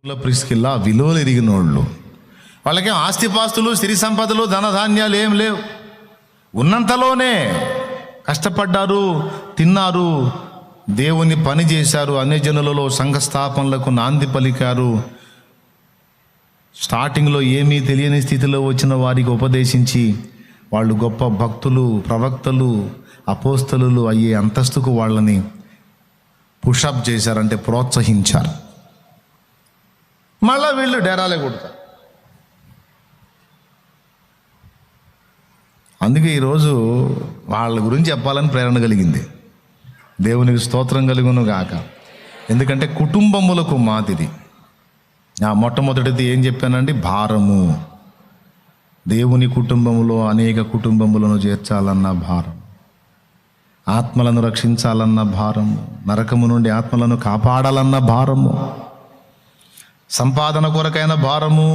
Priscilla విలువలు ఎరిగిన వాళ్ళు, వాళ్ళకేం ఆస్తిపాస్తులు సిరి సంపదలు ధనధాన్యాలు ఏం లేవు. ఉన్నంతలోనే కష్టపడ్డారు, తిన్నారు, దేవుని పని చేశారు, అన్యజనులలో సంఘ స్థాపనలకు నాంది పలికారు. స్టార్టింగ్లో ఏమీ తెలియని స్థితిలో వచ్చిన వారికి ఉపదేశించి వాళ్ళు గొప్ప భక్తులు, ప్రవక్తలు, అపోస్తలులు అయ్యే అంతస్తుకు వాళ్ళని పుషప్ చేశారంటే ప్రోత్సహించారు. మళ్ళా వీళ్ళు డేరాలే కొడతారు. అందుకే ఈరోజు వాళ్ళ గురించి చెప్పాలని ప్రేరణ కలిగింది. దేవునికి స్తోత్రం కలుగును గాక. ఎందుకంటే కుటుంబములకు మాదిరి. మొట్టమొదటిది ఏం చెప్పానండి? భారము. దేవుని కుటుంబములో అనేక కుటుంబములను చేర్చాలన్న భారం, ఆత్మలను రక్షించాలన్న భారము, నరకము నుండి ఆత్మలను కాపాడాలన్న భారము, సంపాదన కొరకైన భారము,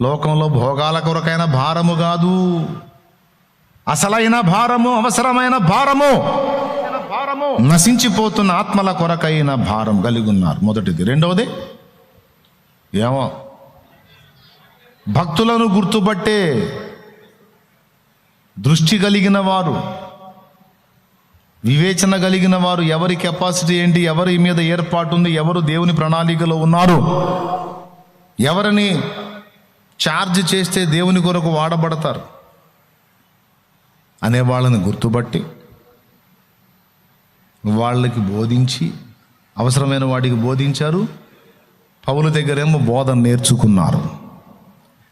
లోకంలో భోగాల కొరకైన భారము కాదు, అసలైన భారము, అవసరమైన భారము, నశించిపోతున్న ఆత్మల కొరకైన భారం కలిగి ఉన్నారు. మొదటిది. రెండవది ఏమో భక్తులను గుర్తుపట్టే దృష్టి కలిగిన వారు, వివేచన కలిగిన వారు, ఎవరి కెపాసిటీ ఏంటి, ఎవరి మీద ఏర్పాటు ఉంది, ఎవరు దేవుని ప్రణాళికలో ఉన్నారు, ఎవరిని ఛార్జ్ చేస్తే దేవుని కొరకు వాడబడతారు అనే వాళ్ళని గుర్తుపట్టి వాళ్ళకి బోధించి, అవసరమైన వాటికి బోధించారు. పౌలు దగ్గరేమో బోధన నేర్చుకున్నారు,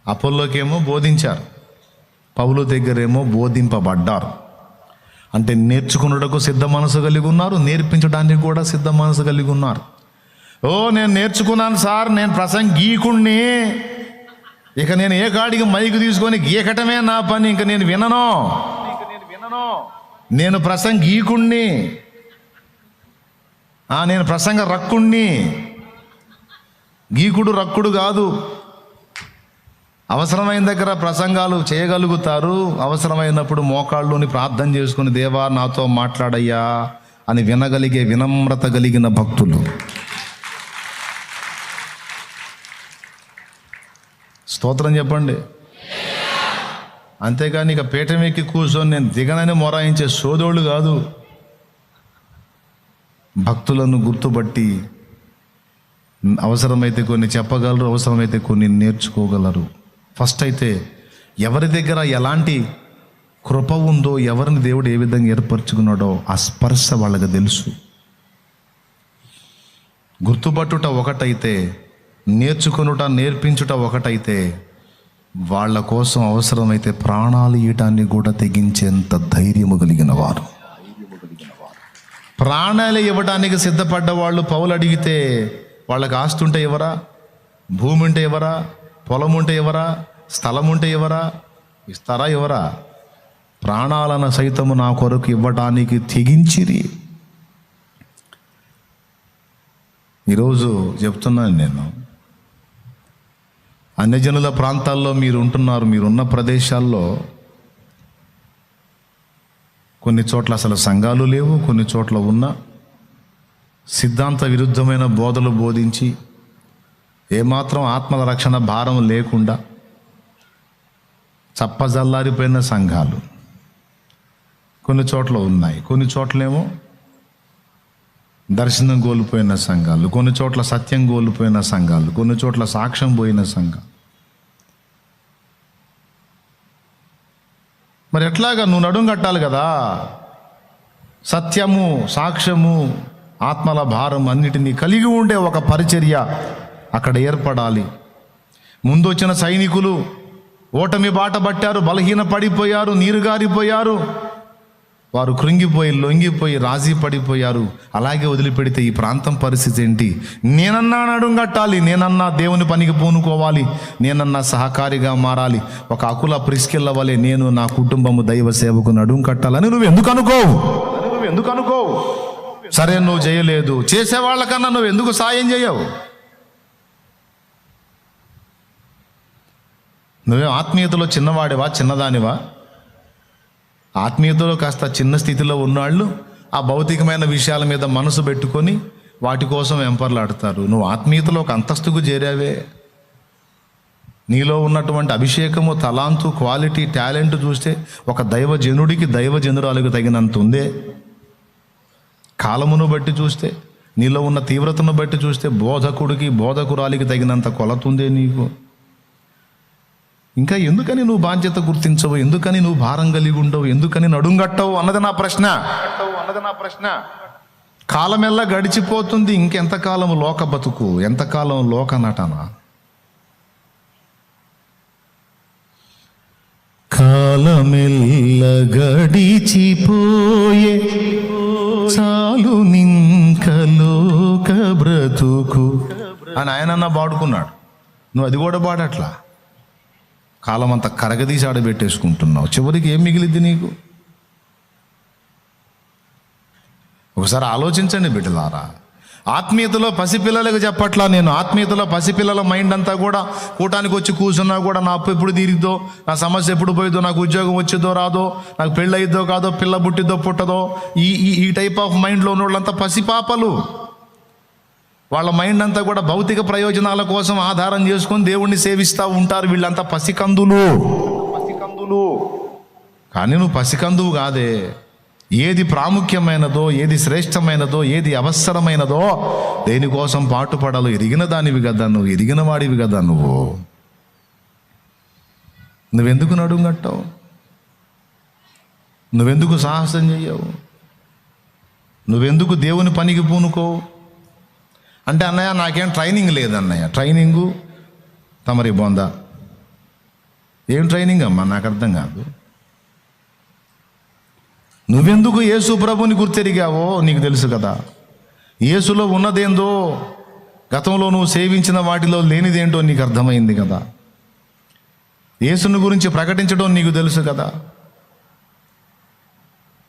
అపోల్లోకేమో బోధించారు, పౌలు దగ్గరేమో బోధింపబడ్డారు. అంటే నేర్చుకున్నటకు సిద్ధ మనసు కలిగి ఉన్నారు, నేర్పించడానికి కూడా సిద్ధ మనసు కలిగి ఉన్నారు. నేను నేర్చుకున్నాను సార్, నేను ప్రసంగీకుణ్ణి, ఇక నేను ఏ కాడికి మైకు తీసుకొని గీకటమే నా పని, ఇంక నేను వినను, నేను ప్రసంగీకుణ్ణి, నేను ప్రసంగ రక్కుణ్ణి. గీకుడు రక్కుడు కాదు. అవసరమైన దగ్గర ప్రసంగాలు చేయగలుగుతారు, అవసరమైనప్పుడు మోకాళ్ళుని ప్రార్థన చేసుకుని దేవా నాతో మాట్లాడయ్యా అని వినగలిగే వినమ్రత కలిగిన భక్తులు. స్తోత్రం చెప్పండి. అంతేగాని ఇక పీఠమెక్కి కూర్చొని నేను దిగనని మొరాయించే సోదోళ్ళు కాదు. భక్తులను గుర్తుపట్టి అవసరమైతే కొన్ని చెప్పగలరు, అవసరమైతే కొన్ని నేర్చుకోగలరు. ఫస్ట్ అయితే ఎవరి దగ్గర ఎలాంటి కృప ఉందో, ఎవరిని దేవుడు ఏ విధంగా ఏర్పరచుకున్నాడో ఆ స్పర్శ వాళ్ళకి తెలుసు. గుర్తుపట్టుట ఒకటైతే, నేర్చుకొనుట, నేర్పించుట ఒకటైతే, వాళ్ళ కోసం అవసరమైతే ప్రాణాలు ఇయటాన్ని కూడా తెగించేంత ధైర్యము కలిగిన వారు, ప్రాణాలు ఇవ్వడానికి సిద్ధపడ్డ వాళ్ళు. పౌలు అడిగితే వాళ్ళకి ఆస్తి ఉంటే ఎవరా, భూమి ఉంటే ఎవరా, పొలం ఉంటే ఎవరా, స్థలం ఉంటే ఎవరా, ఇస్తారా ఎవరా? ప్రాణాలను సైతము నా కొరకు ఇవ్వటానికి తెగించిరి. ఈరోజు చెప్తున్నాను నేను, అన్యజనుల ప్రాంతాల్లో మీరు ఉంటున్నారు, మీరున్న ప్రదేశాల్లో కొన్ని చోట్ల అసలు సంఘాలు లేవు, కొన్ని చోట్ల ఉన్న సిద్ధాంత విరుద్ధమైన బోధలు బోధించి ఏమాత్రం ఆత్మల రక్షణ భారం లేకుండా చప్పజల్లారిపోయిన సంఘాలు కొన్ని చోట్ల ఉన్నాయి. కొన్ని చోట్లేమో దర్శనం కోల్పోయిన సంఘాలు, కొన్ని చోట్ల సత్యం కోల్పోయిన సంఘాలు, కొన్ని చోట్ల సాక్ష్యం పోయిన సంఘాలు. మరి ఎట్లాగా? నువ్వు నడుం కట్టాలి కదా. సత్యము, సాక్ష్యము, ఆత్మల భారం అన్నిటినీ కలిగి ఉండే ఒక పరిచర్య అక్కడ ఏర్పడాలి. ముందు వచ్చిన సైనికులు ఓటమి బాట పట్టారు, బలహీన పడిపోయారు, నీరుగారిపోయారు, వారు కృంగిపోయి లొంగిపోయి రాజీ పడిపోయారు. అలాగే వదిలిపెడితే ఈ ప్రాంతం పరిస్థితి ఏంటి? నేనన్నా నడుం కట్టాలి, నేనన్నా దేవుని పనికి పూనుకోవాలి, నేనన్నా సహకారిగా మారాలి, ఒక అకుల ప్రిస్కిల్ల వలె నేను నా కుటుంబము దైవ సేవకు నడుం కట్టాలని నువ్వు ఎందుకు అనుకోవు? సరే, నువ్వు చేయలేదు, చేసేవాళ్ళకన్నా నువ్వు ఎందుకు సాయం చేయవు? నువ్వే ఆత్మీయతలో చిన్నవాడివా, చిన్నదానివా? ఆత్మీయతలో కాస్త చిన్న స్థితిలో ఉన్నాళ్ళు ఆ భౌతికమైన విషయాల మీద మనసు పెట్టుకొని వాటి కోసం వెంపర్లాడతారు. నువ్వు ఆత్మీయతలో ఒక అంతస్తుకు చేరావే. నీలో ఉన్నటువంటి అభిషేకము, తలాంతు, క్వాలిటీ, టాలెంట్ చూస్తే ఒక దైవజనుడికి, దైవజనురాలకు తగినంత ఉందే. కాలమును బట్టి చూస్తే, నీలో ఉన్న తీవ్రతను బట్టి చూస్తే బోధకుడికి, బోధకురాలికి తగినంత కొలత ఉందే నీకు. ఇంకా ఎందుకని నువ్వు బాధ్యత గుర్తించవు? ఎందుకని నువ్వు భారం కలిగి ఉండవు? ఎందుకని నడుంగట్టవు అన్నది నా ప్రశ్న. కాలమెల్లా గడిచిపోతుంది. ఇంకెంతకాలం లోక బతుకు, ఎంతకాలం లోక నటన? కాలమెల్ల గడిచిపోయే, చాలు నింక లోక బ్రతుకు అని ఆయనన్నా పాడుకున్నాడు. నువ్వు అది కూడా పాడట్లా. కాలం అంతా కరగదీసి ఆడబెట్టేసుకుంటున్నావు. చివరికి ఏం మిగిలిద్ది నీకు? ఒకసారి ఆలోచించండి బిడ్డలారా. ఆత్మీయతలో పసిపిల్లలకు చెప్పట్లా నేను. ఆత్మీయతలో పసిపిల్లల మైండ్ అంతా కూడా కూటానికి వచ్చి కూర్చున్నా కూడా నా అప్పు ఎప్పుడు తీరిద్దో, నా సమస్య ఎప్పుడు పోయిద్దో, నాకు ఉద్యోగం వచ్చిద్దో రాదో, నాకు పెళ్ళి అయిద్దో కాదో, పిల్ల పుట్టిద్దో పుట్టదో, ఈ టైప్ ఆఫ్ మైండ్లో ఉన్న వాళ్ళంతా పసిపాపలు. వాళ్ళ మైండ్ అంతా కూడా భౌతిక ప్రయోజనాల కోసం ఆధారం చేసుకొని దేవుణ్ణి సేవిస్తూ ఉంటారు. వీళ్ళంతా పసికందులు. కానీ నువ్వు పసికందువు కాదే. ఏది ప్రాముఖ్యమైనదో, ఏది శ్రేష్టమైనదో, ఏది అవసరమైనదో దేనికోసం పాటుపడాలో ఎరిగిన దానివి కదా నువ్వు, ఎరిగిన వాడివి కదా నువ్వు. నువ్వెందుకు నడుంగట్టావు? నువ్వెందుకు సాహసం చెయ్యవు? నువ్వెందుకు దేవుని పనికి పూనుకోవు? అంటే అన్నయ్య నాకేం ట్రైనింగ్ లేదన్నయ్య. ట్రైనింగు తమరి బొందా. ఏం ట్రైనింగ్ అమ్మా? నాకు అర్థం కాదు. నువ్వెందుకు యేసు ప్రభుని గుర్తెరిగావో నీకు తెలుసు కదా. యేసులో ఉన్నదేందో, గతంలో నువ్వు సేవించిన వాటిలో లేనిదేంటో నీకు అర్థమైంది కదా. యేసుని గురించి ప్రకటించడం నీకు తెలుసు కదా.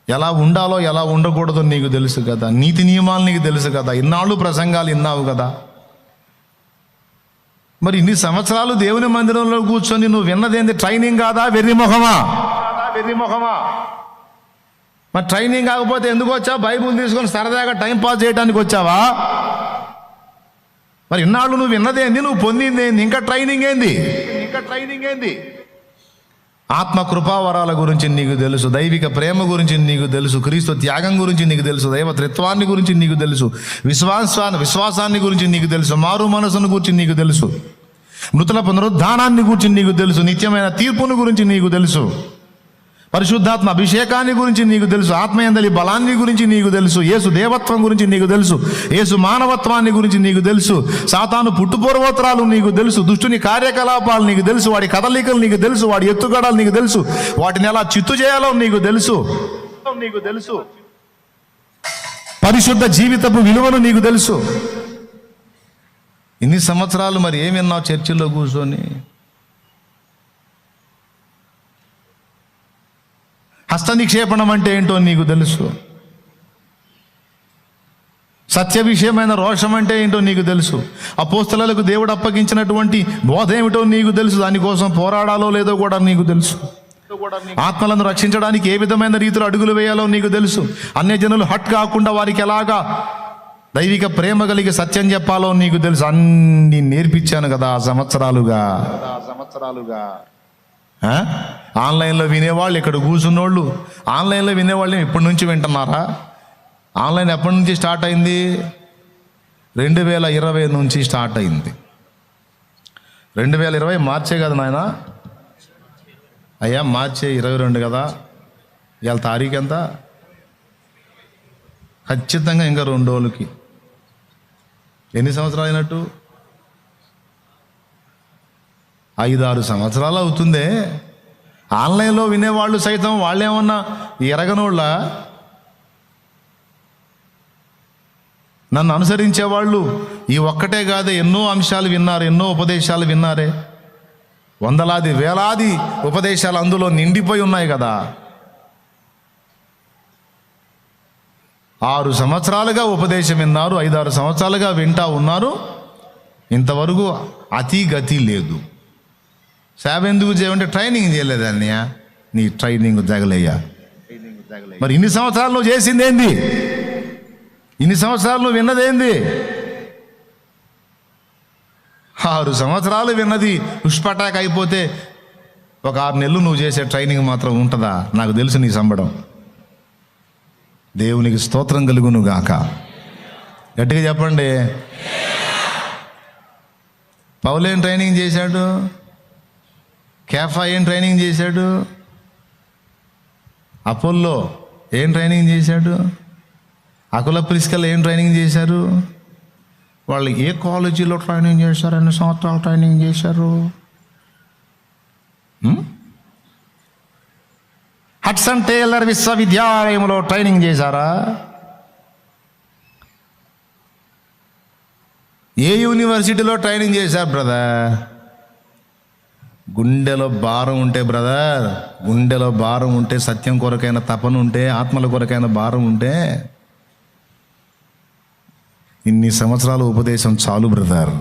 ఎలా ఉండాలో, ఎలా ఉండకూడదో నీకు తెలుసు కదా. నీతి నియమాలు నీకు తెలుసు కదా. ఇన్నాళ్ళు ప్రసంగాలు విన్నావు కదా. మరి ఇన్ని సంవత్సరాలు దేవుని మందిరంలో కూర్చొని నువ్వు విన్నదేంది? ట్రైనింగ్ కాదా? వెర్రిమొహమా? మరి ట్రైనింగ్ కాకపోతే ఎందుకు వచ్చావు? బైబుల్ తీసుకొని సరదాగా టైంపాస్ చేయడానికి వచ్చావా? మరి ఇన్నాళ్ళు నువ్వు విన్నదేంది? నువ్వు పొందిందేంది? ఇంకా ట్రైనింగ్ ఏంది? ఆత్మ కృపావరాల గురించి నీకు తెలుసు, దైవిక ప్రేమ గురించి నీకు తెలుసు, క్రీస్తు త్యాగం గురించి నీకు తెలుసు, దైవ త్రిత్వాన్ని గురించి నీకు తెలుసు, విశ్వాసాన్ని గురించి నీకు తెలుసు, మారు మనసును గురించి నీకు తెలుసు, మృతుల పునరుద్ధానాన్ని గురించి నీకు తెలుసు, నిత్యమైన తీర్పును గురించి నీకు తెలుసు, పరిశుద్ధాత్మ అభిషేకాన్ని గురించి నీకు తెలుసు, ఆత్మయందలి బలాన్ని గురించి నీకు తెలుసు, యేసు దేవత్వం గురించి నీకు తెలుసు, యేసు మానవత్వాన్ని గురించి నీకు తెలుసు, సాతాను పుట్టుపూర్వోత్తరాలు నీకు తెలుసు, దుష్టుని కార్యకలాపాలు నీకు తెలుసు, వాడి కదలికలు నీకు తెలుసు, వాడి ఎత్తుగడలు నీకు తెలుసు, వాటిని ఎలా చిత్తు చేయాలో నీకు తెలుసు, పరిశుద్ధ జీవితపు విలువను నీకు తెలుసు. ఇన్ని సంవత్సరాలు మరి ఏమి విన్నావు చర్చిల్లో కూర్చొని? హస్త నిక్షేపణం అంటే ఏంటో నీకు తెలుసు. సత్య విషయమైన రోషం అంటే ఏంటో నీకు తెలుసు. అపోస్తలులకు దేవుడు అప్పగించినటువంటి బోధ ఏమిటో నీకు తెలుసు. దానికోసం పోరాడాలో లేదో కూడా నీకు తెలుసు. ఆత్మలను రక్షించడానికి ఏ విధమైన రీతిలో అడుగులు వేయాలో నీకు తెలుసు. అన్యజనులు హట్ కాకుండా వారికి ఎలాగా దైవిక ప్రేమ కలిగి సత్యం చెప్పాలో నీకు తెలుసు. అన్ని నేర్పించాను కదా సంవత్సరాలుగా. ఆన్లైన్లో వినేవాళ్ళు, ఇక్కడ కూర్చున్నోళ్ళు. ఆన్లైన్లో వినేవాళ్ళు ఇప్పటి నుంచి వింటున్నారా? ఆన్లైన్ ఎప్పటి నుంచి స్టార్ట్ అయింది? 2020 నుంచి స్టార్ట్ అయింది. 2020 మార్చే కదా నాయన? అయ్యా మార్చే 22 కదా. ఇవాళ తారీఖు ఎంత? ఖచ్చితంగా ఇంకా 2 రోజులకి. ఎన్ని సంవత్సరాలు అయినట్టు? 5-6 సంవత్సరాలు అవుతుందే. ఆన్లైన్లో వినేవాళ్ళు సైతం వాళ్ళేమన్నా ఎరగనోళ్ళ? నన్ను అనుసరించేవాళ్ళు ఈ ఒక్కటే కాదే, ఎన్నో అంశాలు విన్నారు, ఎన్నో ఉపదేశాలు విన్నారే. వందలాది వేలాది ఉపదేశాలు అందులో నిండిపోయి ఉన్నాయి కదా. 6 సంవత్సరాలుగా ఉపదేశం విన్నారు, 5-6 సంవత్సరాలుగా వింటా ఉన్నారు. ఇంతవరకు అతి గతి లేదు. సేవ ఎందుకు చేయమంటే ట్రైనింగ్ చేయలేదన్నయ్య. నీ ట్రైనింగ్ తగలయ్యా. మరి ఇన్ని సంవత్సరాలు నువ్వు చేసింది ఏంది? ఇన్ని సంవత్సరాలు నువ్వు విన్నదేంది? 6 సంవత్సరాలు విన్నది పుష్పటాక్ అయిపోతే ఒక 6 నెలలు నువ్వు చేసే ట్రైనింగ్ మాత్రం ఉంటుందా? నాకు తెలుసు నీ సంబడం. దేవునికి స్తోత్రం కలుగును గాక. గట్టిగా చెప్పండి. పౌలు ఏం ట్రైనింగ్ చేశాడు? కేఫా ఏం ట్రైనింగ్ చేశాడు? అపోల్లో ఏం ట్రైనింగ్ చేశాడు? అకుల ప్రిస్కల్ ఏం ట్రైనింగ్ చేశారు? వాళ్ళు ఏ కాలేజీలో ట్రైనింగ్ చేశారు? ఎన్ని సంవత్సరాలు ట్రైనింగ్ చేశారు? హడ్సన్ టేలర్ విశ్వవిద్యాలయంలో ట్రైనింగ్ చేశారా? ఏ యూనివర్సిటీలో ట్రైనింగ్ చేశారు బ్రదర్? గుండెలో భారం ఉంటే బ్రదర్, గుండెలో భారం ఉంటే, సత్యం కొరకైన తపన ఉంటే, ఆత్మల కొరకైన భారం ఉంటే ఇన్ని సంవత్సరాల ఉపదేశం చాలు బ్రదర్.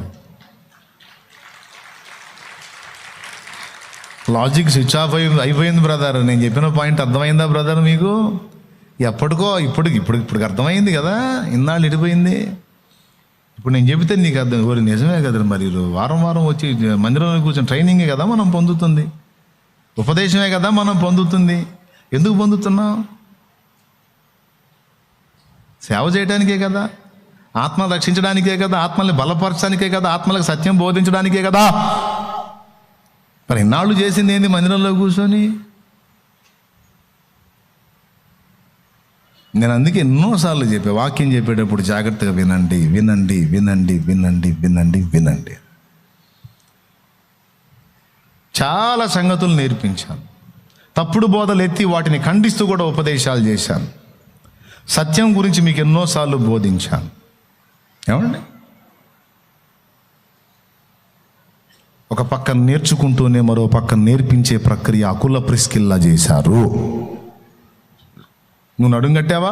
లాజిక్ స్విచ్ ఆఫ్ అయిపోయింది బ్రదర్. నేను చెప్పిన పాయింట్ అర్థమైందా బ్రదర్ మీకు? ఎప్పటికో ఇప్పుడు అర్థమైంది కదా. ఇన్నాళ్ళు ఇడిపోయింది. ఇప్పుడు నేను చెబితే నీకు అర్థం. ఓరి నిజమే కదా. మరి వారం వారం వచ్చి మందిరంలో కూర్చొని ట్రైనింగే కదా మనం పొందుతుంది, ఉపదేశమే కదా మనం పొందుతుంది. ఎందుకు పొందుతున్నాం? సేవ చేయడానికే కదా, ఆత్మ రక్షించడానికే కదా, ఆత్మల్ని బలపరచడానికే కదా, ఆత్మలకు సత్యం బోధించడానికే కదా. మరి ఇన్నాళ్ళు చేసింది ఏంది మందిరంలో కూర్చొని? నేను అందుకే ఎన్నోసార్లు చెప్పే, వాక్యం చెప్పేటప్పుడు జాగ్రత్తగా వినండి, వినండి, వినండి, వినండి, వినండి, వినండి. చాలా సంగతులు నేర్పించాను. తప్పుడు బోధలు ఎత్తి వాటిని ఖండిస్తూ కూడా ఉపదేశాలు చేశాను. సత్యం గురించి మీకు ఎన్నోసార్లు బోధించాను. ఏమండి? ఒక పక్క నేర్చుకుంటూనే మరో పక్క నేర్పించే ప్రక్రియ అకుల ప్రిస్కిల్లా చేశారు. నువ్వు నడుంగట్టావా?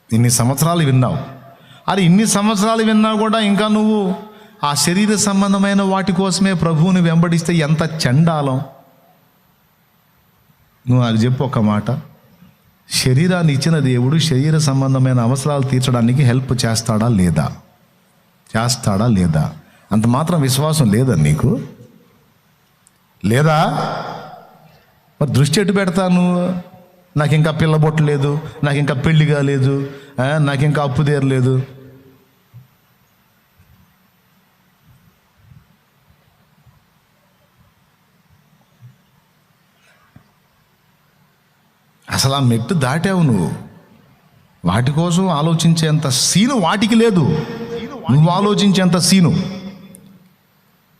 ఇన్ని సంవత్సరాలు విన్నావు. అది ఇన్ని సంవత్సరాలు విన్నా కూడా ఇంకా నువ్వు ఆ శరీర సంబంధమైన వాటి కోసమే ప్రభువుని వెంబడిస్తే ఎంత చండాలం. నువ్వు నాకు చెప్పు ఒక మాట. శరీరాన్ని ఇచ్చిన దేవుడు శరీర సంబంధమైన అవసరాలు తీర్చడానికి హెల్ప్ చేస్తాడా లేదా? చేస్తాడా లేదా? అంత మాత్రం విశ్వాసం లేదా నీకు? లేదా? మరి దృష్టి ఎటు పెడతాను? నాకు ఇంకా పిల్లబొట్టు లేదు, నాకు ఇంకా పెళ్లి కాలేదు, నాకు ఇంకా అప్పు తీరలేదు. అసలు ఆ మెట్టు దాటావు నువ్వు. వాటి కోసం ఆలోచించేంత సీను వాటికి లేదు. నువ్వు ఆలోచించేంత సీను.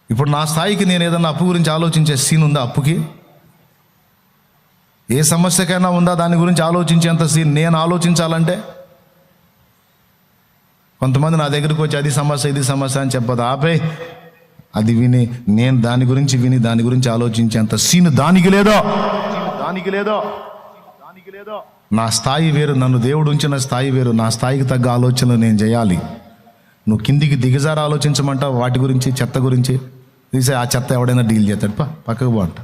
ఇప్పుడు నా స్థాయికి నేను ఏదన్నా అప్పు గురించి ఆలోచించే సీన్ ఉందా? అప్పుకి ఏ సమస్యకైనా ఉందా? దాని గురించి ఆలోచించేంత సీన్ నేను ఆలోచించాలంటే కొంతమంది నా దగ్గరికి వచ్చి అది సమస్య ఇది సమస్య అని చెప్పదు. ఆపే అది విని నేను దాని గురించి ఆలోచించేంత సీన్ దానికి లేదో. నా స్థాయి వేరు, నన్ను దేవుడు ఉంచిన స్థాయి వేరు. నా స్థాయికి తగ్గ ఆలోచనలు నేను చేయాలి. నువ్వు కిందికి దిగజారి ఆలోచించమంటావు వాటి గురించి, చెత్త గురించి. తీసే ఆ చెత్త ఎవడైనా డీల్ చేస్తాడు, పక్కకు పో అంట.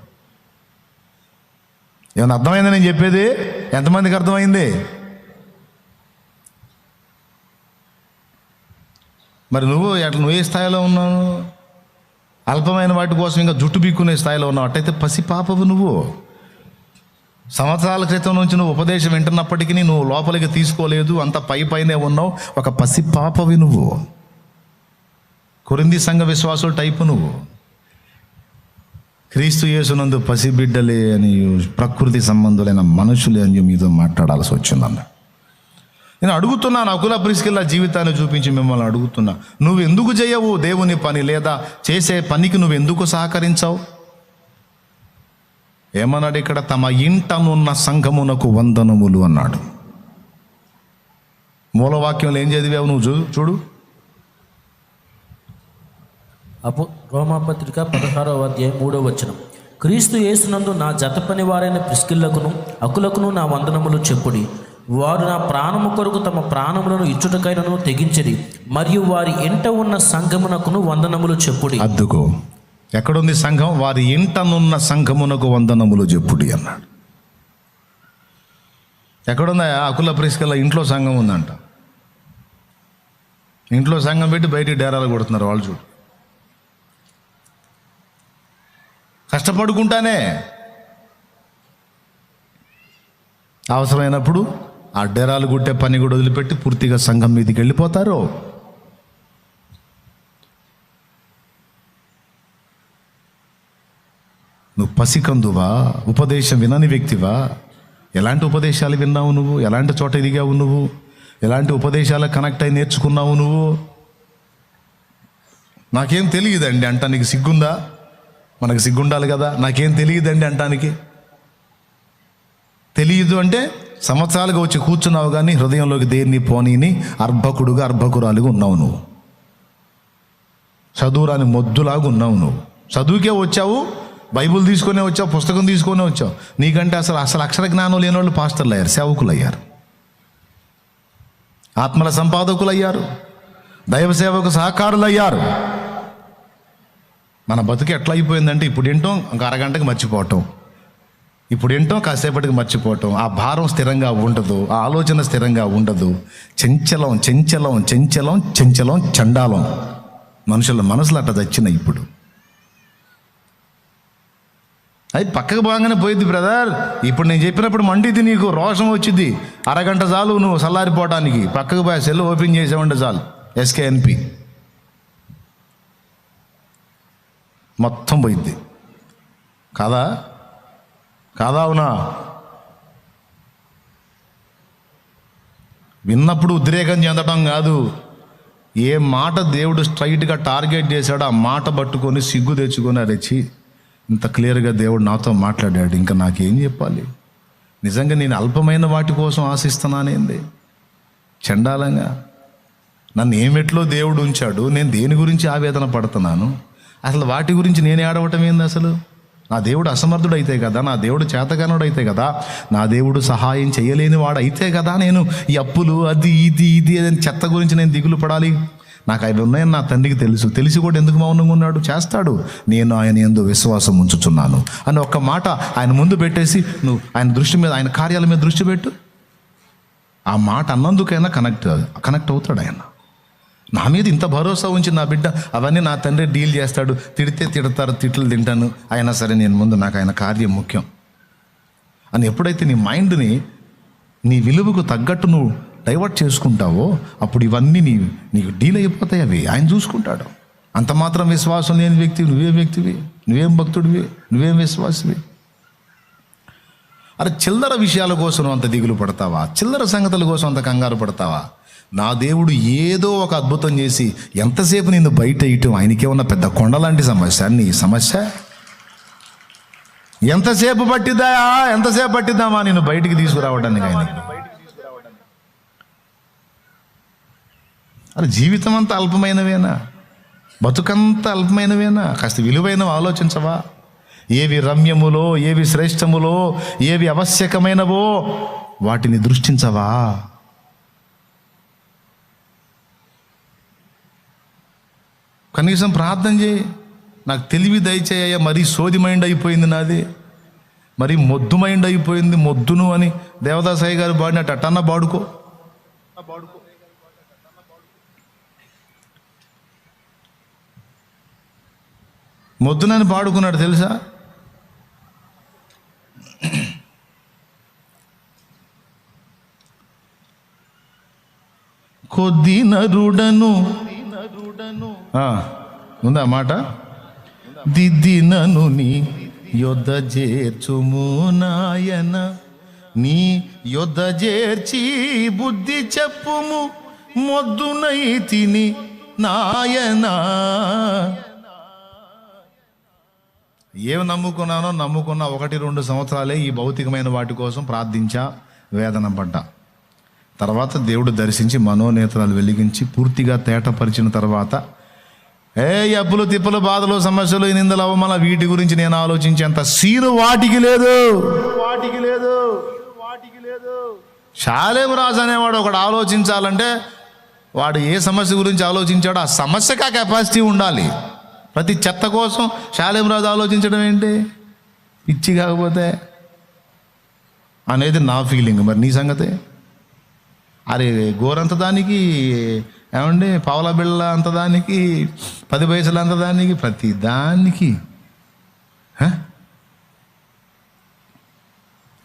ఏమన్నా అర్థమైందా నేను చెప్పేది? ఎంతమందికి అర్థమైంది? మరి నువ్వు ఏ స్థాయిలో ఉన్నావు? అల్పమైన వాటి కోసం ఇంకా జుట్టు బీక్కునే స్థాయిలో ఉన్నావు. అట్టయితే పసి పాపవు నువ్వు. సంవత్సరాల క్రితం నుంచి నువ్వు ఉపదేశం వింటున్నప్పటికీ నువ్వు లోపలికి తీసుకోలేదు, అంత పైనే ఉన్నావు. ఒక పసి పాపవి నువ్వు. కొరింథీ సంఘ విశ్వాసుల టైపు నువ్వు. క్రీస్తు యేసునందు పసిబిడ్డలే అని ప్రకృతి సంబంధులైన మనుషులే అని మీతో మాట్లాడాల్సి వచ్చిందన్న. నేను అడుగుతున్నాను, అకుల ప్రిస్కిల్లా జీవితాన్ని చూపించి మిమ్మల్ని అడుగుతున్నా, నువ్వు ఎందుకు చేయవు దేవుని పని? లేదా చేసే పనికి నువ్వు ఎందుకు సహకరించావు? ఏమన్నాడు ఇక్కడ? తమ ఇంటనున్న సంఘమునకు వందనములు అన్నాడు. మూలవాక్యంలో ఏం చదివావు నువ్వు? చూడు. రోమాపత్రిక 16వ అధ్యాయం 3వ వచనం. క్రీస్తు యేసునందు నా జత పని వారైన ప్రిస్కిల్లకును అకులకును నా వందనములు చెప్పుడి. వారు నా ప్రాణము కొరకు తమ ప్రాణములను ఇచ్చుటకైనను తెగించిరి, మరియు వారి ఇంట ఉన్న సంఘమునకును వందనములు చెప్పుడి. అద్దుకో, ఎక్కడుంది సంఘం? వారి ఇంటనున్న సంఘమునకు వందనములు చెప్పుడి అన్నాడు. ఎక్కడుందా? అకుల ప్రిస్కిల్ల ఇంట్లో సంఘం ఉందంట. ఇంట్లో సంఘం పెట్టి బయటికి డేరాలు కొడుతున్నారు వాళ్ళు. చూడు, కష్టపడుకుంటానే అవసరమైనప్పుడు ఆ డేరాలు గుట్టే పని కూడా వదిలిపెట్టి పూర్తిగా సంఘం మీదకి వెళ్ళిపోతారు. నువ్వు పసికందువా? ఉపదేశం వినని వ్యక్తివా? ఎలాంటి ఉపదేశాలు విన్నావు నువ్వు? ఎలాంటి చోట ఎదిగావు నువ్వు? ఎలాంటి ఉపదేశాలకు కనెక్ట్ అయి నేర్చుకున్నావు నువ్వు? నాకేం తెలియదండి అంటానికి సిగ్గుందా? మనకు సిగ్గుండాలి కదా. నాకేం తెలియదండి అంటానికి. తెలియదు అంటే సంవత్సరాలుగా వచ్చి కూర్చున్నావు కానీ హృదయంలోకి దేన్ని పోనీని అర్భకుడుగా అర్భకురాలుగా ఉన్నావు నువ్వు. చదువురాని మొద్దులాగా ఉన్నావు నువ్వు. చదువుకే వచ్చావు, బైబుల్ తీసుకునే వచ్చావు, పుస్తకం తీసుకునే వచ్చావు. నీకంటే అసలు అక్షర జ్ఞానం లేని వాళ్ళు పాస్టర్లు అయ్యారు, సేవకులు అయ్యారు, ఆత్మల సంపాదకులు అయ్యారు, దైవ సేవకు సహకారులు అయ్యారు. మన బతుకు ఎట్లా అయిపోయిందంటే ఇప్పుడు ఏంటో ఒక అరగంటకి మర్చిపోవటం, ఇప్పుడు ఏంటో కాసేపటికి మర్చిపోవటం. ఆ భారం స్థిరంగా ఉండదు, ఆ ఆలోచన స్థిరంగా ఉండదు. చెంచలం చెంచలం చెంచలం చెంచలం చండాలం మనుషుల మనసులు అట్లా చచ్చినాయి ఇప్పుడు. అది పక్కకు బాగానే పోయింది బ్రదర్. ఇప్పుడు నేను చెప్పినప్పుడు మండిది, నీకు రోషం వచ్చింది. అరగంట చాలు నువ్వు చల్లారిపోవడానికి. పక్కకు పోయి సెల్ ఓపెన్ చేసామంటే చాలు, ఎస్కేఎన్పి మొత్తం పోయింది. కాదా? కాదా? అవునా? విన్నప్పుడు ఉద్రేకం చెందడం కాదు. ఏ మాట దేవుడు స్ట్రైట్గా టార్గెట్ చేశాడో ఆ మాట పట్టుకొని సిగ్గు తెచ్చుకొని అరచి, ఇంత క్లియర్గా దేవుడు నాతో మాట్లాడాడు, ఇంకా నాకేం చెప్పాలి? నిజంగా నేను అల్పమైన వాటి కోసం ఆశిస్తున్నానేంది? చండాలంగా నన్ను ఏమెట్లో దేవుడు ఉంచాడు, నేను దేని గురించి ఆవేదన పడుతున్నాను? అసలు వాటి గురించి నేను ఏడవటం ఏంది? అసలు నా దేవుడు అసమర్థుడు అయితే కదా, నా దేవుడు చేతగానుడు అయితే కదా, నా దేవుడు సహాయం చేయలేని వాడు అయితే కదా నేను ఈ అప్పులు అది ఇది ఇది అని చెత్త గురించి నేను దిగులు పడాలి? నాకు అవి ఉన్నాయని నా తండ్రికి తెలుసు. తెలిసి కూడా ఎందుకు మౌనంగా ఉన్నాడు? చేస్తాడు. నేను ఆయన యందు విశ్వాసం ఉంచుచున్నాను అని ఒక్క మాట ఆయన ముందు పెట్టేసి నువ్వు ఆయన దృష్టి మీద, ఆయన కార్యాల మీద దృష్టి పెట్టు. ఆ మాట అన్నందుకైనా కనెక్ట్ అవుతాడు ఆయన. నా మీద ఇంత భరోసా ఉంచి నా బిడ్డ అవన్నీ నా తండ్రి డీల్ చేస్తాడు, తిడితే తిడతారు, తిట్లు తింటాను, అయినా సరే నేను ముందు నాకు ఆయన కార్యం ముఖ్యం అని ఎప్పుడైతే నీ మైండ్ని నీ విలువకు తగ్గట్టు నువ్వు డైవర్ట్ చేసుకుంటావో అప్పుడు ఇవన్నీ నీకు డీల్ అయిపోతాయి. అవి ఆయన చూసుకుంటాడు. అంత మాత్రం విశ్వాసం లేని వ్యక్తివి నువ్వేం వ్యక్తివి? నువ్వేం భక్తుడివి? నువ్వేం విశ్వాసివి? అరే చిల్లర విషయాల కోసం అంత దిగులు పడతావా? చిల్లర సంగతుల కోసం అంత కంగారు పడతావా? నా దేవుడు ఏదో ఒక అద్భుతం చేసి ఎంతసేపు నిన్ను బయట ఇయటం ఆయనకే ఉన్న పెద్ద కొండలాంటి సమస్య. నీ సమస్య ఎంతసేపు పట్టిద్దామా నిన్ను బయటికి తీసుకురావడానికి ఆయన? అరే జీవితం అంతా అల్పమైనవేనా? బతుకంతా అల్పమైనవేనా? కాస్త విలువైనవి ఆలోచించవా? ఏవి రమ్యములో, ఏవి శ్రేష్టములో, ఏవి ఆవశ్యకమైనవో వాటిని దృష్టించవా? కనీసం ప్రార్థన చేయి, నాకు తెలివి దయచేయ. మరీ సోది మైండ్ అయిపోయింది నాది, మరీ మొద్దు మైండ్ అయిపోయింది, మొద్దును అని దేవదాసాయి గారు పాడినట్టు అట్టన్నా పాడుకో. మొద్దునని పాడుకున్నాడు తెలుసా? కొద్ది నరుడను ఉందా మాట? దిద్దినను నీ యొద్ద చేర్చుము నాయన, నీ యొద్ద చేర్చి బుద్ధి చెప్పుము, మొద్దునై తిని నాయనా. ఏమి నమ్ముకున్నా 1-2 సంవత్సరాలే ఈ భౌతికమైన వాటి కోసం ప్రార్థించా, వేదన పడ్డా. తర్వాత దేవుడు దర్శించి మనోనేత్రాలు వెలిగించి పూర్తిగా తేటపరిచిన తర్వాత అప్పులు తిప్పలు బాధలు సమస్యలు నిందలు అవమాన వీటి గురించి నేను ఆలోచించేంత సీను వాటికి లేదు. షాలేం రాజు అనేవాడు ఒకడు ఆలోచించాలంటే వాడు ఏ సమస్య గురించి ఆలోచించాడో ఆ సమస్యకు ఆ కెపాసిటీ ఉండాలి. ప్రతి చెత్త కోసం షాలేం రాజు ఆలోచించడం ఏంటి? పిచ్చి కాకపోతే అనేది నా ఫీలింగ్. మరి నీ సంగతే? అరే గోరంత దానికి ఏమండి పావుల బిళ్ళ అంత దానికి, 10 పైసలు అంత దానికి, ప్రతి దానికి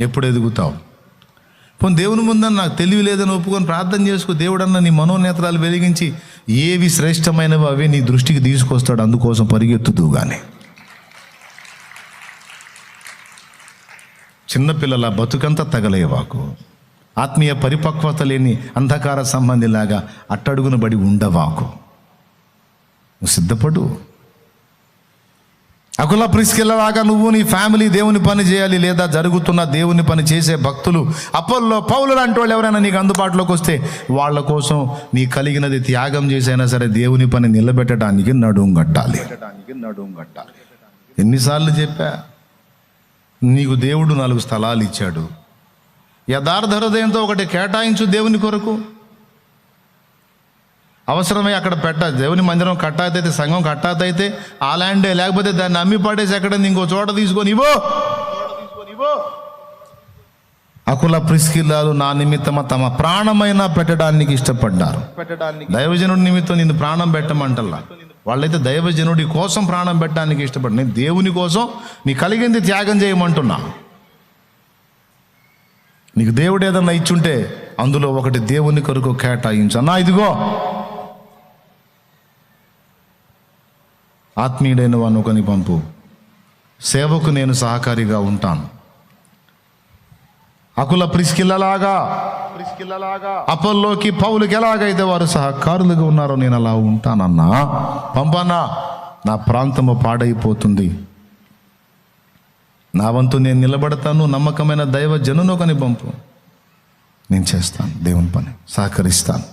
ఎప్పుడు ఎదుగుతావు? పోనీ దేవుని ముందని నాకు తెలివి లేదని ఒప్పుకొని ప్రార్థన చేసుకో. దేవుడన్న నీ మనోనేత్రాలు వెలిగించి ఏవి శ్రేష్టమైనవి అవే నీ దృష్టికి తీసుకొస్తాడు. అందుకోసం పరిగెత్తుతూ. కానీ చిన్నపిల్లల బతుకంతా తగలేవాకు. ఆత్మీయ పరిపక్వత లేని అంధకార సంబంధిలాగా అట్టడుగున బడి ఉండవాకు. నువ్వు సిద్ధపడు. అకుల ప్రిస్కిల్లలాగా నువ్వు నీ ఫ్యామిలీ దేవుని పని చేయాలి. లేదా జరుగుతున్న దేవుని పని చేసే భక్తులు, అపోల్లో, పౌలు లాంటి వాళ్ళు ఎవరైనా నీకు అందుబాటులోకి వస్తే వాళ్ళ కోసం నీ కలిగినది త్యాగం చేసైనా సరే దేవుని పని నిలబెట్టడానికి నడుం కట్టాలి. ఎన్నిసార్లు చెప్పా, నీకు దేవుడు 4 స్థలాలు ఇచ్చాడు. యథార్థ హృదయంతో ఒకటి కేటాయించు దేవుని కొరకు. అవసరమై అక్కడ దేవుని మందిరం కట్టాతైతే, సంఘం కట్టాతైతే ఆ ల్యాండే, లేకపోతే దాన్ని అమ్మి పడేసి ఎక్కడ ఇంకో చోట తీసుకొని ఇవ్వు. అకుల ప్రిస్కిల్లాలు నా నిమిత్తమ తమ ప్రాణమైన పెట్టడానికి ఇష్టపడ్డారు. దైవజనుడి నిమిత్తం నిన్ను ప్రాణం పెట్టమంటల్లా. వాళ్ళైతే దైవజనుడి కోసం ప్రాణం పెట్టడానికి ఇష్టపడ్డా. నేను దేవుని కోసం నీ కలిగింది త్యాగం చేయమంటున్నా. నీకు దేవుడు ఏదన్నా ఇచ్చుంటే అందులో ఒకటి దేవుని కొరకు కేటాయించు. అన్నా ఇదిగో ఆత్మీయుడైన వాడిని ఒకని పంపు, సేవకు నేను సహకారిగా ఉంటాను. అకుల ప్రిస్కిల్లలాగా అపోల్లోకి, పౌలుకి ఎలాగైతే వారు సహకారులుగా ఉన్నారో నేను అలా ఉంటానన్నా. పంపన్నా, నా ప్రాంతము పాడైపోతుంది. నా వంతు నేను నిలబడతాను. నమ్మకమైన దైవ జనును ఒకని పంపు, నేను చేస్తాను దేవుని పని, సహకరిస్తాను.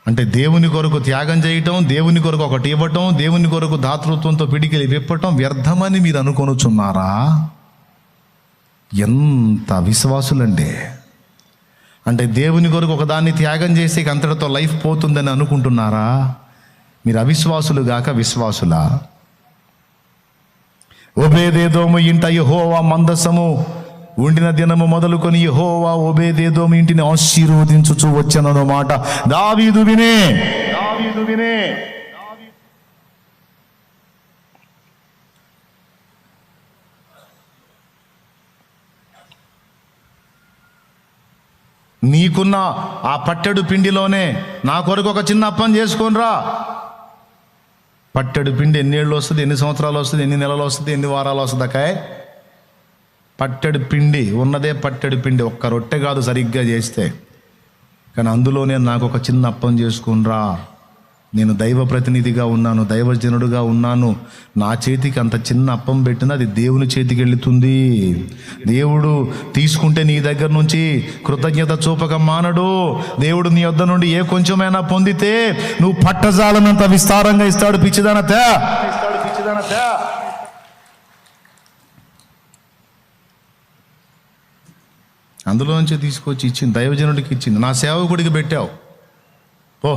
అంటే దేవుని కొరకు త్యాగం చేయటం, దేవుని కొరకు ఒకటి ఇవ్వటం, దేవుని కొరకు దాతృత్వంతో పిడికిలి విప్పటం వ్యర్థమని మీరు అనుకొనుచున్నారా? ఎంత విశ్వాసులండి! అంటే దేవుని కొరకు ఒకదాన్ని త్యాగం చేసి అంతటితో లైఫ్ పోతుందని అనుకుంటున్నారా? మీరు అవిశ్వాసులు గాక విశ్వాసులా? ఓబేదేదోము ఇంట యెహోవా మందసము ఉండిన దినము మొదలుకొని యెహోవా ఓబేదేదోము ఇంటిని ఆశీర్వదించుచు వచ్చనను మాట దావీదు వినే. నీకున్న ఆ పట్టెడు పిండిలోనే నా కొరకు ఒక చిన్న అప్పం చేసుకొనిరా. పట్టెడు పిండి ఎన్నేళ్ళు వస్తుంది, ఎన్ని సంవత్సరాలు వస్తుంది, ఎన్ని నెలలు వస్తుంది, ఎన్ని వారాలు వస్తుంది అకాయ్? పట్టెడు పిండి ఉన్నదే పట్టెడు పిండి. ఒక్క రొట్టె కాదు సరిగ్గా చేస్తే. కానీ అందులోనే నాకు ఒక చిన్న అప్పం చేసుకునిరా. నేను దైవ ప్రతినిధిగా ఉన్నాను, దైవజనుడుగా ఉన్నాను. నా చేతికి అంత చిన్న అప్పం పెట్టినా అది దేవుని చేతికి వెళుతుంది. దేవుడు తీసుకుంటే నీ దగ్గర నుంచి కృతజ్ఞత చూపక మానడు. దేవుడు నీ వద్ద నుండి ఏ కొంచెమైనా పొందితే నువ్వు పట్టజాలనంత విస్తారంగా ఇస్తాడు. పిచ్చిదానతే అందులోంచి తీసుకొచ్చి ఇచ్చింది, దైవజనుడికి ఇచ్చింది. నా సేవకుడికి పెట్టావు పో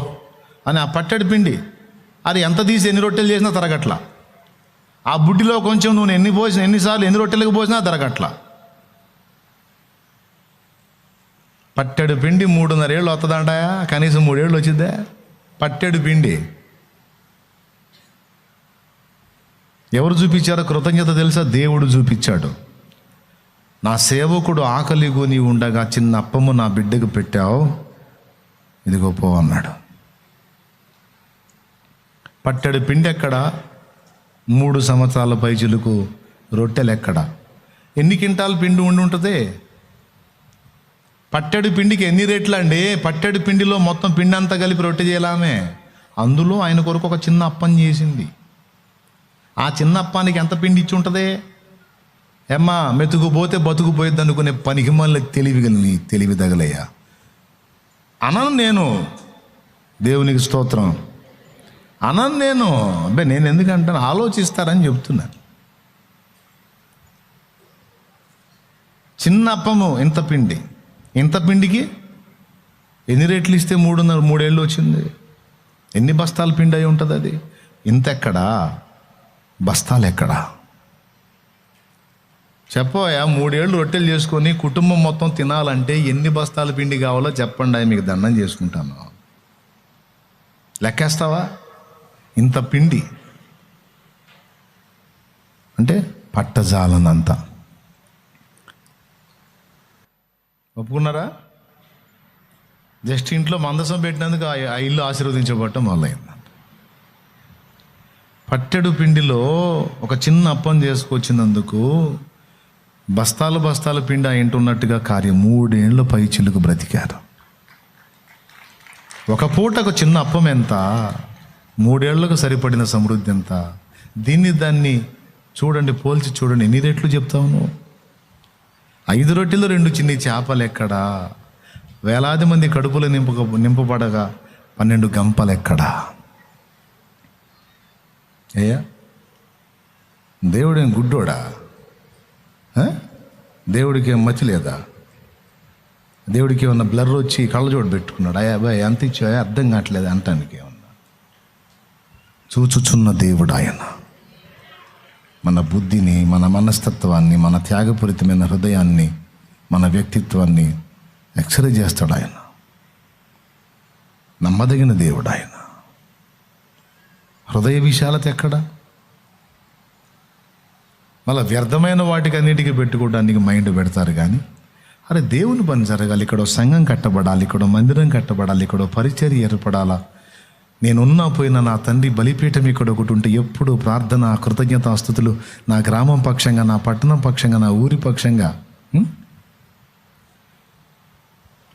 అని ఆ పట్టెడు పిండి. అది ఎంత తీసి ఎన్ని రొట్టెలు చేసినా తరగట్ల. ఆ బుడ్డిలో కొంచెం నువ్వు ఎన్నిసార్లు ఎన్ని రొట్టెలకు పోసినా తరగట్ల. పట్టెడు పిండి 3.5 ఏళ్ళు వస్తుందంటాయా? కనీసం 3 ఏళ్ళు వచ్చిద్దే పట్టెడు పిండి. ఎవరు చూపించారో కృతజ్ఞత తెలుసా? దేవుడు చూపించాడు. నా సేవకుడు ఆకలిగొని ఉండగా చిన్న అప్పము నా బిడ్డకు పెట్టావు, ఇదిగో పో అన్నాడు. పట్టెడు పిండి ఎక్కడ? 3 సంవత్సరాల పైచిలకు రొట్టెలు ఎక్కడ? ఎన్ని కింటాలు పిండి ఉండి ఉంటుంది? పట్టెడు పిండికి ఎన్ని రేట్లు అండి? పట్టెడు పిండిలో మొత్తం పిండి అంతా కలిపి రొట్టె చేయలామే. అందులో ఆయన కొరకు ఒక చిన్న అప్పం చేసింది. ఆ చిన్న అప్పానికి ఎంత పిండి ఇచ్చి ఉంటుంది? ఏమ్మా మెతుకుపోతే బతుకుపోయిద్ది అనుకునే పనికి మళ్ళీ తెలివి తగలయ్యా. అనను నేను, దేవునికి స్తోత్రం అనను నేను. అబ్బాయి నేను ఎందుకంటాను, ఆలోచిస్తారని చెప్తున్నాను. చిన్న అప్పము ఇంత పిండి, ఇంత పిండికి ఎన్ని రేట్లు ఇస్తే 3 ఏళ్ళు వచ్చింది? ఎన్ని బస్తాలు పిండి అయి ఉంటుంది అది? ఇంత ఎక్కడా, బస్తాలు ఎక్కడా? చెప్పవా 3 ఏళ్ళు రొట్టెలు చేసుకొని కుటుంబం మొత్తం తినాలంటే ఎన్ని బస్తాల పిండి కావాలో చెప్పండి, మీకు దండం చేసుకుంటాను. లెక్కేస్తావా? ఇంత పిండి అంటే పట్టజాలనంత. ఒప్పుకున్నారా? జస్ట్ ఇంట్లో మందసం పెట్టినందుకు ఆ ఇల్లు ఆశీర్వదించబడటం మొదలైంది. పట్టెడు పిండిలో ఒక చిన్న అప్పం చేసుకొచ్చినందుకు బస్తాలు పిండి ఆ ఇంటి ఉన్నట్టుగా కార్యం 3 ఏళ్ళ పై చిలుకు బ్రతికారు. ఒక పూటకు చిన్న అప్పం ఎంత, 3 ఏళ్లకు సరిపడిన సమృద్ధి ఎంత. దాన్ని చూడండి, పోల్చి చూడండి, ఎన్ని రెట్లు చెప్తావు నువ్వు? 5 రొట్టెలు 2 చిన్ని చేపలు ఎక్కడా? వేలాది మంది కడుపులు నింపబడగా 12 గంపలు ఎక్కడా? ఏయా దేవుడేం గుడ్డోడా? దేవుడికి ఏం మతి లేదా? దేవుడికి ఏమన్నా బ్లర్ వచ్చి కళ్ళజోడు పెట్టుకున్నాడు? అయ్యా బాయ్ ఎంత ఇచ్చాయో అర్థం కావట్లేదు అంటానికి ఏమన్నా? చూచుచున్న దేవుడు ఆయన. మన బుద్ధిని, మన మనస్తత్వాన్ని, మన త్యాగపూరితమైన హృదయాన్ని, మన వ్యక్తిత్వాన్ని ఎక్స్రే చేస్తాడు ఆయన. నమ్మదగిన దేవుడు ఆయన. హృదయ విశాలత ఎక్కడ? మళ్ళీ వ్యర్థమైన వాటికి అన్నిటికీ పెట్టుకోవడానికి మైండ్ పెడతారు. కానీ అరే దేవుని పని జరగాలి, ఇక్కడ సంఘం కట్టబడాలి, ఇక్కడ మందిరం కట్టబడాలి, ఇక్కడ పరిచర్య ఏర్పడాలా, నేనున్నా పోయిన నా తండ్రి బలిపీఠం ఇక్కడ ఒకటి ఉంటే ఎప్పుడు ప్రార్థన, కృతజ్ఞతాస్తుతులు నా గ్రామం పక్షంగా, నా పట్టణం పక్షంగా, నా ఊరి పక్షంగా.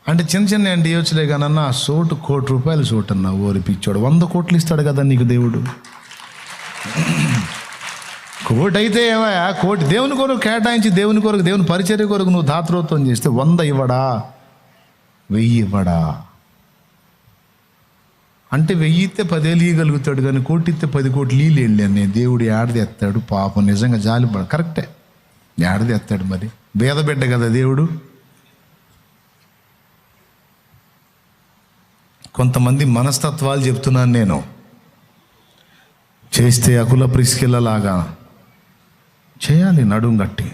అంటే చిన్న అండి యోచలే కానన్నా ఆ సోటు ₹1 కోటి సోటు అన్న ఓరి పిచ్చోడు. 100 కోట్లు ఇస్తాడు కదా నీకు దేవుడు. 1 కోటి అయితే ఏమయ్యా, 1 కోటి దేవుని కొరకు కేటాయించి, దేవుని కొరకు, దేవుని పరిచర్య కొరకు నువ్వు దాతృత్వం చేస్తే 100 ఇవ్వడా, 1000 ఇవ్వడా? అంటే 1000 ఇస్తే 10,000 ఇవ్వగలుగుతాడు, కానీ 1 కోటి ఇస్తే 10 కోట్లు వెళ్ళి దేవుడు ఏడది ఎత్తాడు. పాపం నిజంగా జాలిపడ, కరెక్టే, ఏడది ఎత్తాడు. మరి భేదబిడ్డ కదా దేవుడు. కొంతమంది మనస్తత్వాలు చెప్తున్నాను నేను. చేస్తే అకుల ప్రిస్కిల్లలాగా చేయాలి, నడుం గట్టి.